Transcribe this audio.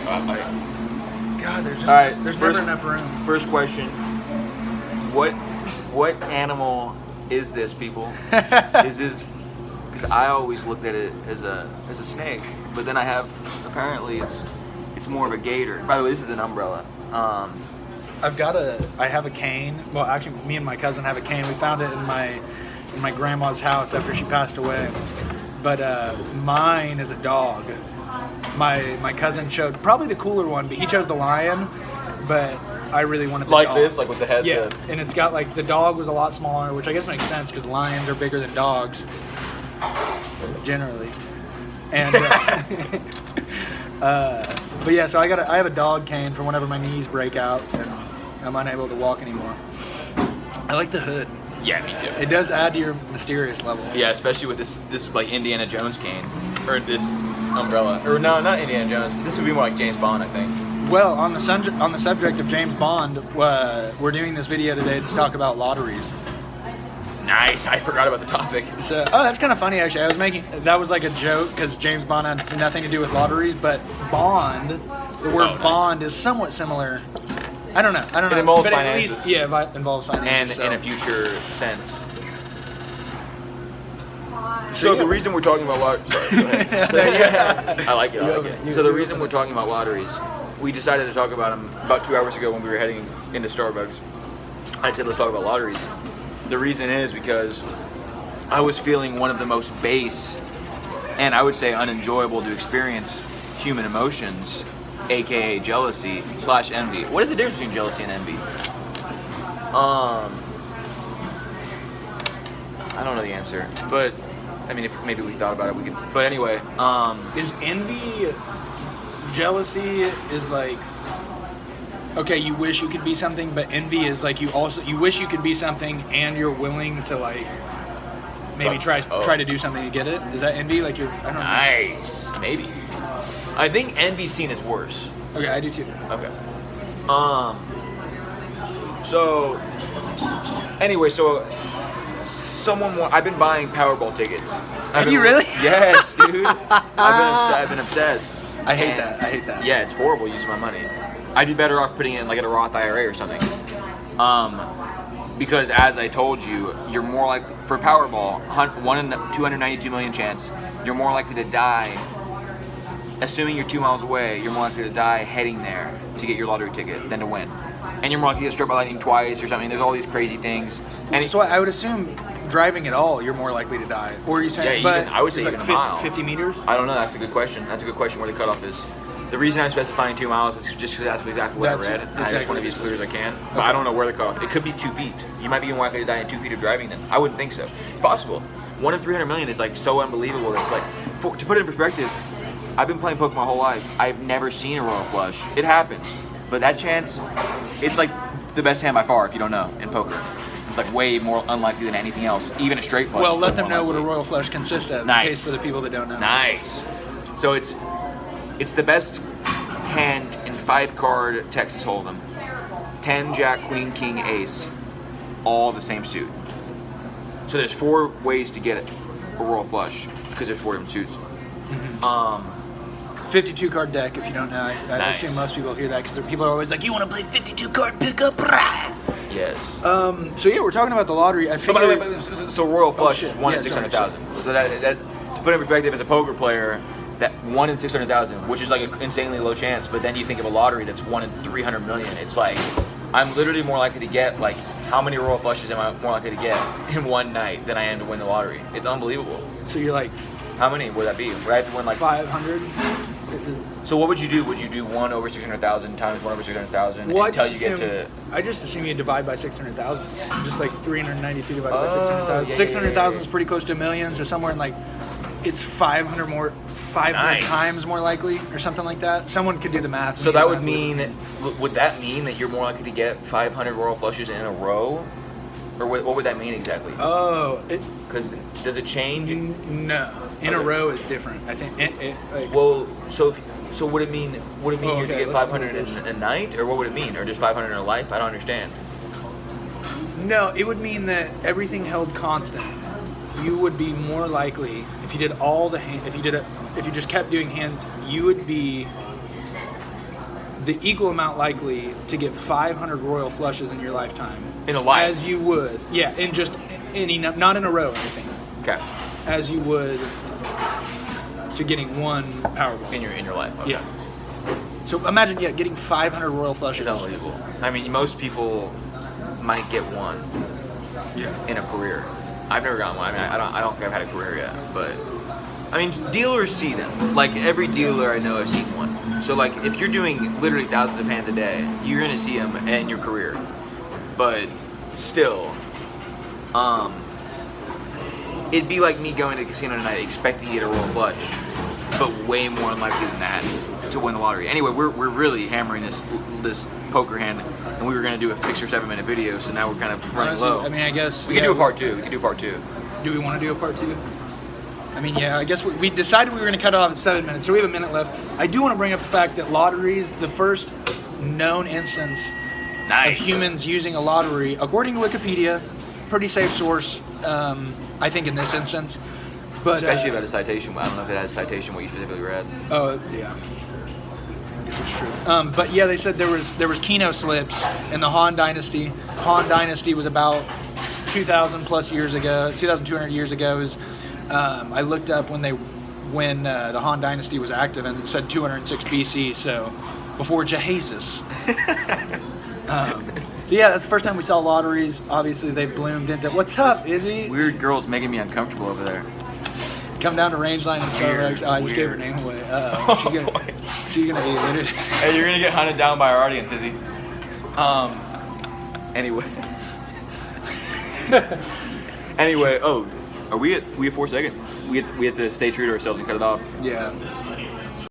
God, there's just All right, there's first- never enough room. First question. What animal is this, people? Is this... Because I always looked at it as a snake, but then I have... Apparently, it's more of a gator. By the way, this is an umbrella. I have a cane. Well, actually, me and my cousin have a cane. We found it in my grandma's house after she passed away. But mine is a dog. My cousin showed probably the cooler one, but he chose the lion. But I really wanted the Like dog. this, like with the head. Yeah, and it's got like the dog was a lot smaller, which I guess makes sense because lions are bigger than dogs generally. And but yeah, so I have a dog cane for whenever my knees break out and I'm unable to walk anymore. I like the hood. Yeah, me too. It does add to your mysterious level. Yeah, especially with this like Indiana Jones cane, or this umbrella, or no, not Indiana Jones. This would be more like James Bond, I think. Well, on the subject of James Bond, we're doing this video today to talk about lotteries. Nice. I forgot about the topic. So, that's kind of funny actually. That was like a joke because James Bond had nothing to do with lotteries, but Bond, the word nice. Bond is somewhat similar. I don't know. It involves but finances. At least, yeah, it involves finances. And in a future sense. So the reason we're talking about lotteries... Sorry, go ahead. I like it. So the reason we're talking about lotteries, we decided to talk about them about 2 hours ago when we were heading into Starbucks. I said, let's talk about lotteries. The reason is because I was feeling one of the most base and I would say unenjoyable to experience human emotions, aka jealousy / envy. What is the difference between jealousy and envy? I don't know the answer, but I mean, if maybe we thought about it, we could. But anyway, is envy, jealousy is like, okay, you wish you could be something, but envy is like you wish you could be something and you're willing to like maybe try to do something to get it. Is that envy? Like I don't know. Nice, maybe. I think envy's seen as worse. Okay, I do too. Okay. So anyway, I've been buying Powerball tickets. Have you really? Yes, dude. I've been obsessed. I hate that. Yeah, it's horrible use of my money. I'd be better off putting it in like in a Roth IRA or something. Because as I told you, you're more like for Powerball, 1 in 292 million chance, you're more likely to die. Assuming you're 2 miles away, you're more likely to die heading there to get your lottery ticket than to win. And you're more likely to get struck by lightning twice or something. There's all these crazy things. And So I would assume driving at all, you're more likely to die. Or are you saying? Yeah, I would say even a mile. 50 meters. I don't know. That's a good question. That's a good question where the cutoff is. The reason I'm specifying 2 miles is just because that's exactly what I read. And I just want to be as clear as I can. But I don't know where the cutoff. It could be 2 feet. You might be more likely to die in 2 feet of driving then. I wouldn't think so. Possible. 1 in 300 million is like so unbelievable. It's like, to put it in perspective, I've been playing poker my whole life. I've never seen a royal flush. It happens. But that chance, it's like the best hand by far if you don't know in poker. It's like way more unlikely than anything else. Even a straight flush. Well, let them know what a royal flush consists of. Nice. In case for the people that don't know. Nice. So it's the best hand in 5-card Texas Hold'em. 10, Jack, Queen, King, Ace. All the same suit. So there's 4 ways to get it. A royal flush. Because there's 4 different suits. Mm-hmm. 52 card deck, if you don't know. I Nice. assume most people hear that because people are always like, you want to play 52 card pickup? Yes. So yeah, we're talking about the lottery. I So, by the figured. way, so royal flush shit. is 1 in Yeah, 600,000. So that to put in perspective, as a poker player, that 1 in 600,000, which is like an insanely low chance. But then you think of a lottery that's 1 in 300 million. It's like I'm literally more likely to get like how many royal flushes am I more likely to get in one night than I am to win the lottery? It's unbelievable. So you're like, How many would that be? Would I have to win like 500? So what would you do? Would you do 1 over 600,000 times 1 over 600,000 until you get to? I just assume you divide by 600,000. Just like 392 divided by Oh, 600,000. yeah, 600,000 is pretty close to millions, or somewhere in like, it's 500 Nice. times more likely, or something like that. Someone could do the math. So that would mean, would that mean that you're more likely to get 500 royal flushes in a row? Or what would that mean exactly? Oh, Because does it change? No, in a row is different. I think. Like, Well, so would it mean you have to get let's 500 look at in a night, or what would it mean, or just 500 in a life? I don't understand. no, it would mean that everything held constant. You would be more likely if you did all the if you just kept doing hands, you would be the equal amount likely to get 500 royal flushes in your lifetime. In a life? As you would, yeah, in just any, not in a row or anything. Okay. As you would to getting one Powerball. In your life. Okay. Yeah. So imagine, getting 500 royal flushes. It's unbelievable. I mean, most people might get one in a career. I've never gotten one. I mean, I don't think I've had a career yet, but I mean, dealers see them. Like every dealer I know has seen one. So like, if you're doing literally thousands of hands a day, you're gonna see them in your career. But still, it'd be like me going to a casino tonight expecting to get a royal flush, but way more unlikely than that to win the lottery. Anyway, we're really hammering this poker hand, and we were gonna do a 6 or 7 minute video, so now we're kind of running low. I mean, I guess we can do a part 2. We can do part 2. Do we want to do a part 2? I mean, yeah, I guess we decided we were going to cut it off at 7 minutes, so we have a minute left. I do want to bring up the fact that lotteries, the first known instance of humans using a lottery, according to Wikipedia, pretty safe source, I think in this instance. But especially about a citation. I don't know if it has a citation what you specifically read. Oh, yeah. I guess it's true. But yeah, they said there was Keno slips in the Han Dynasty. Han Dynasty was about 2,000 plus years ago, 2,200 years ago. I looked up when the Han Dynasty was active, and it said 206 BC, so before Jesus. So yeah, that's the first time we saw lotteries. Obviously, they bloomed into. What's up, Izzy? Weird girl's making me uncomfortable over there. Come down to Rangeline and Starbucks. Oh, I just gave her name away. She's gonna be literally. Hey, you're gonna get hunted down by our audience, Izzy. Anyway. Anyway, are we at 4 seconds? We have to stay true to ourselves and cut it off. Yeah.